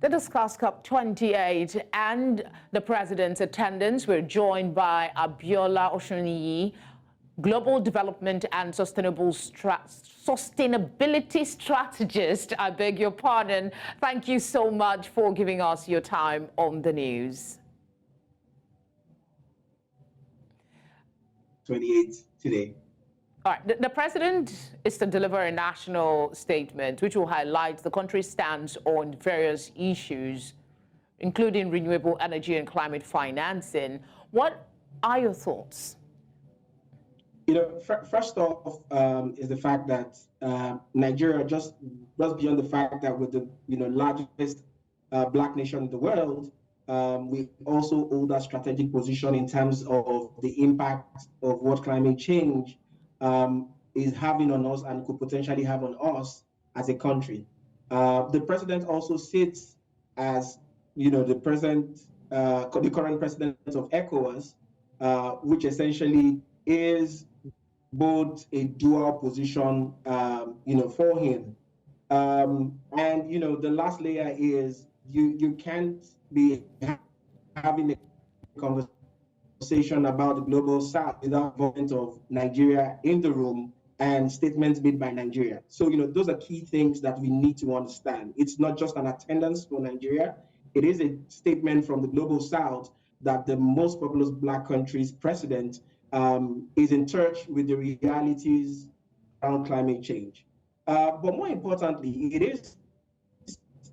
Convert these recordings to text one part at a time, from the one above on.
To discuss COP28 and the president's attendance, we're joined by Abiola Osunniyi, Global Development and Sustainability Strategist. I beg your pardon. Thank you so much for giving us your time on the news. 28 today. All right, the president is to deliver a national statement which will highlight the country's stance on various issues, including renewable energy and climate financing. What are your thoughts? You know, first off, is the fact that Nigeria, just beyond the fact that we're the largest black nation in the world, we also hold a strategic position in terms of the impact of what climate change is having on us and could potentially have on us as a country. The president also sits as, the current president of ECOWAS, which essentially is both a dual position, for him. And, the last layer is you can't be having a conversation about the global south without involvement of Nigeria in the room and statements made by Nigeria. So, those are key things that we need to understand. It's not just an attendance for Nigeria. It is a statement from the global south that the most populous black country's president is in touch with the realities around climate change. But more importantly, it is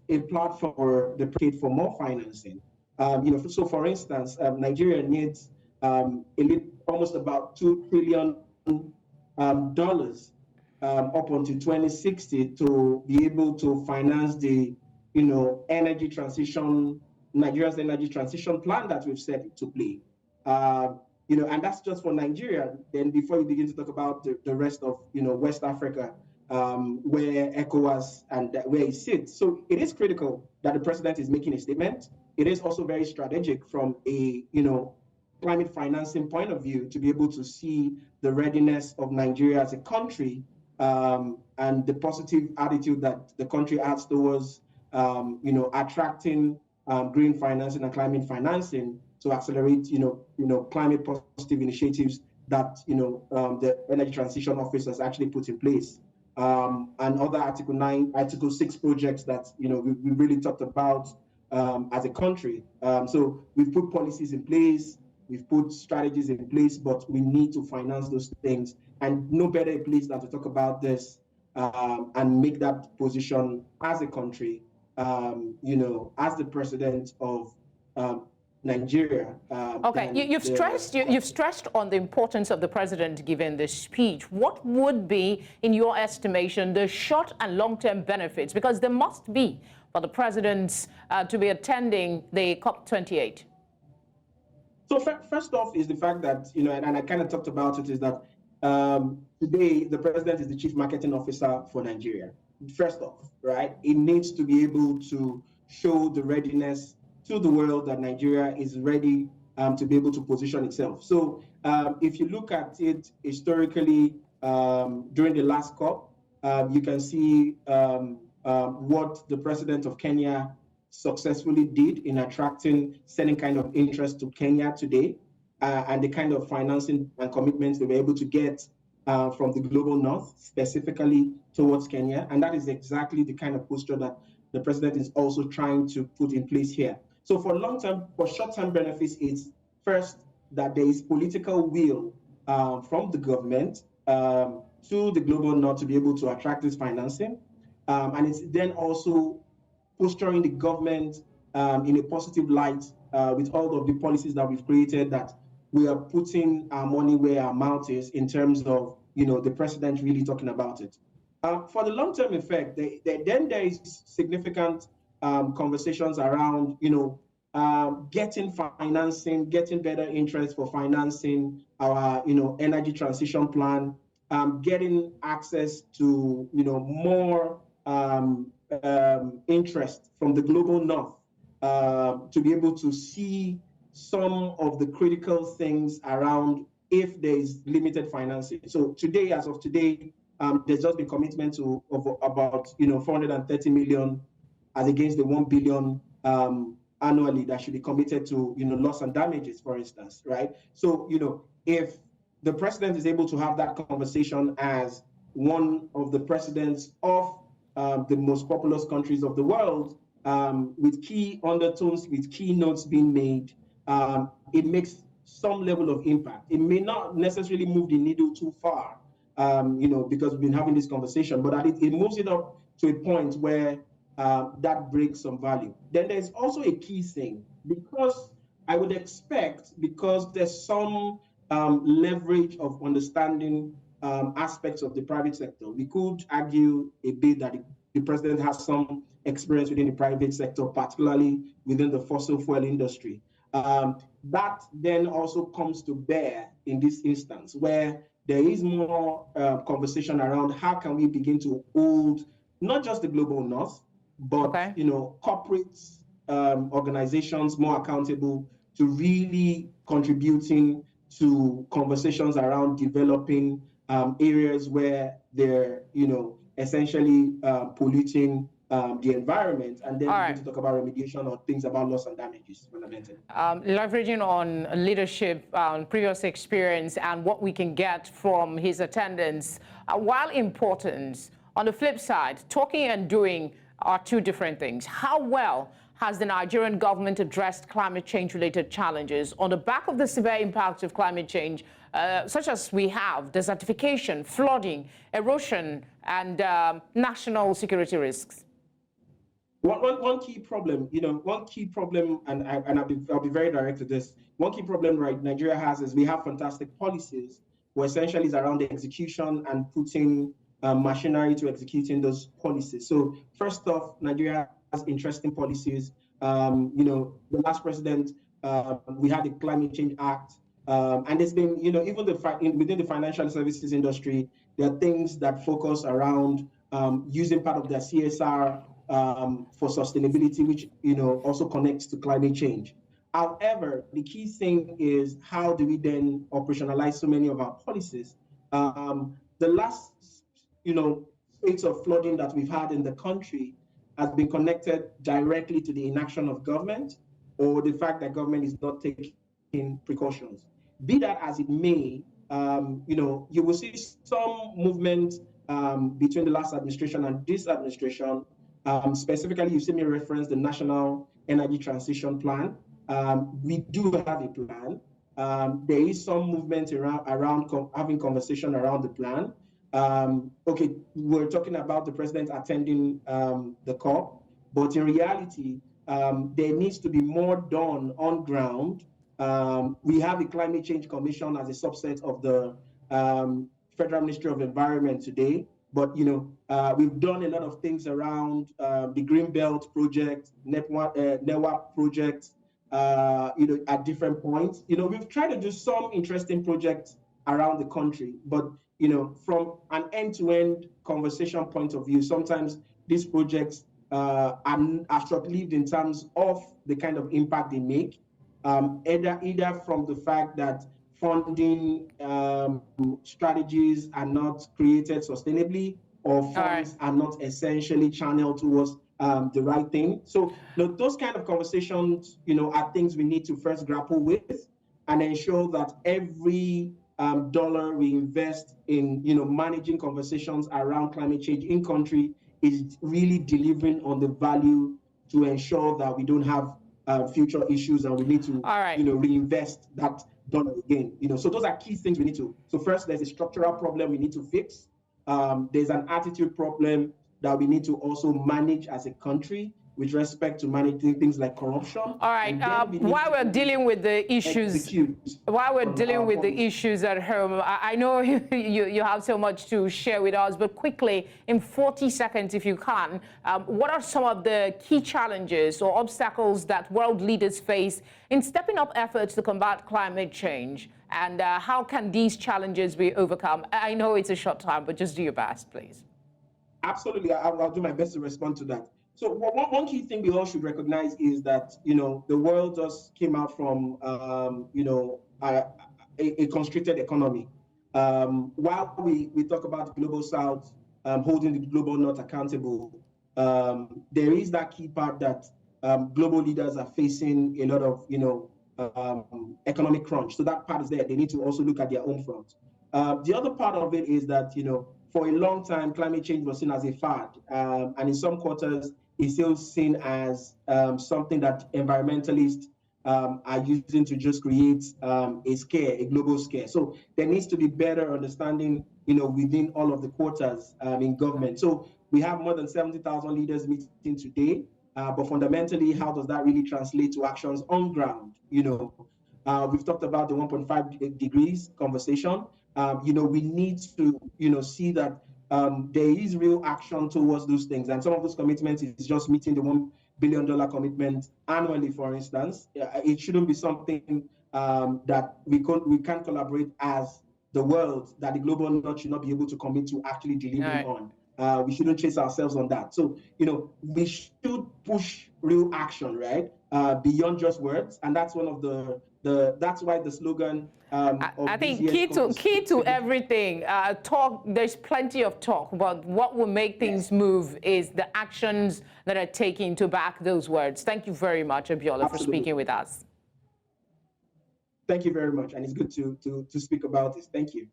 a platform for the state for more financing. So for instance, Nigeria needs almost about $2 trillion up until 2060 to be able to finance the energy transition, Nigeria's energy transition plan that we've set into play. And that's just for Nigeria. Then before you begin to talk about the rest of West Africa, where ECOWAS and where it sits. So it is critical that the president is making a statement. It is also very strategic from a climate financing point of view to be able to see the readiness of Nigeria as a country and the positive attitude that the country has towards attracting green financing and climate financing to accelerate climate positive initiatives that the Energy Transition Office has actually put in place. And other Article 9, Article 6 projects that we really talked about as a country. So we've put policies in place, we've put strategies in place, but we need to finance those things. And no better place than to talk about this and make that position as a country, as the president of Nigeria. Okay, you've stressed on the importance of the president giving this speech. What would be, in your estimation, the short and long-term benefits? Because there must be for the presidents to be attending the COP28. So first off is the fact that, and I kind of talked about it, is that today the president is the chief marketing officer for Nigeria. First off, right? It needs to be able to show the readiness to the world that Nigeria is ready to be able to position itself. So if you look at it historically, during the last COP, you can see what the president of Kenya successfully did in attracting certain kind of interest to Kenya today, and the kind of financing and commitments they were able to get from the global north, specifically towards Kenya. And that is exactly the kind of posture that the president is also trying to put in place here. So for short-term benefits, it's first that there is political will from the government to the global north to be able to attract this financing. And it's then also posturing the government in a positive light with all of the policies that we've created, that we are putting our money where our mouth is in terms of, the president really talking about it. For the long-term effect, then there is significant conversations around, getting financing, getting better interest for financing our, energy transition plan, getting access to, more interest from the global north to be able to see some of the critical things around if there is limited financing. So today, as of today, there's just been commitment of about 430 million as against the 1 billion annually that should be committed to, loss and damages, for instance, right? So, if the president is able to have that conversation as one of the presidents of the most populous countries of the world, with key undertones, with keynotes being made, it makes some level of impact. It may not necessarily move the needle too far, because we've been having this conversation, but it moves it up to a point where that brings some value. Then there's also a key thing, because I would expect, because there's some leverage of understanding aspects of the private sector, we could argue a bit that the president has some experience within the private sector, particularly within the fossil fuel industry. That then also comes to bear in this instance, where there is more conversation around how can we begin to hold not just the global north, but corporates, organizations more accountable to really contributing to conversations around developing areas where they're essentially polluting the environment, and then begin to talk about remediation or things about loss and damages fundamentally. Leveraging on leadership, previous experience, and what we can get from his attendance, while important, on the flip side, talking and doing are two different things. How well has the Nigerian government addressed climate change-related challenges on the back of the severe impacts of climate change, such as we have desertification, flooding, erosion, and national security risks? One key problem, and I'll be very direct to this. One key problem Nigeria has is we have fantastic policies, where essentially is around the execution and putting machinery to executing those policies. So first off, Nigeria has interesting policies. The last president, we had the Climate Change Act, and there's been, even within the financial services industry, there are things that focus around using part of their CSR for sustainability, which also connects to climate change. However, the key thing is, how do we then operationalize so many of our policies? The last states of flooding that we've had in the country has been connected directly to the inaction of government, or the fact that government is not taking precautions. Be that as it may, you will see some movement between the last administration and this administration. Specifically, you see me reference the National Energy Transition Plan. We do have a plan. There is some movement around having conversation around the plan. Okay, we're talking about the president attending the COP, but in reality, there needs to be more done on ground. We have a Climate Change Commission as a subset of the Federal Ministry of Environment today, but we've done a lot of things around the Green Belt project, NEWA project, at different points. We've tried to do some interesting projects around the country, but from an end-to-end conversation point of view, sometimes these projects are short-lived in terms of the kind of impact they make, either from the fact that funding strategies are not created sustainably, or funds are not essentially channeled towards the right thing. So those kind of conversations, are things we need to first grapple with and ensure that every dollar we invest in, managing conversations around climate change in country is really delivering on the value to ensure that we don't have future issues, and we need to, reinvest that dollar again. So those are key things we need to. So first, there's a structural problem we need to fix. There's an attitude problem that we need to also manage as a country with respect to managing things like corruption. All right. While we're dealing with the issues, at home, I know you have so much to share with us, but quickly, in 40 seconds, if you can, what are some of the key challenges or obstacles that world leaders face in stepping up efforts to combat climate change? And how can these challenges be overcome? I know it's a short time, but just do your best, please. Absolutely. I'll do my best to respond to that. So one key thing we all should recognize is that, the world just came out from, a constricted economy. While we talk about the global south holding the global north accountable, there is that key part that global leaders are facing a lot of, economic crunch. So that part is there. They need to also look at their own front. The other part of it is that, for a long time, climate change was seen as a fad. And in some quarters, it's still seen as something that environmentalists are using to just create a scare, a global scare. So there needs to be better understanding, within all of the quarters in government. So we have more than 70,000 leaders meeting today, but fundamentally, how does that really translate to actions on ground? We've talked about the 1.5 degrees conversation. We need to, see that there is real action towards those things. And some of those commitments is just meeting the $1 billion commitment annually, for instance. It shouldn't be something that we can't collaborate as the world, that the global north should not be able to commit to actually delivering on. We shouldn't chase ourselves on that. So, we should push real action, right? Beyond just words. And that's one of that's why the slogan I think key to everything, talk, there's plenty of talk, but what will make things move is the actions that are taken to back those words. Thank you very much, Abiola, for speaking with us. Thank you very much. And it's good to speak about this. Thank you.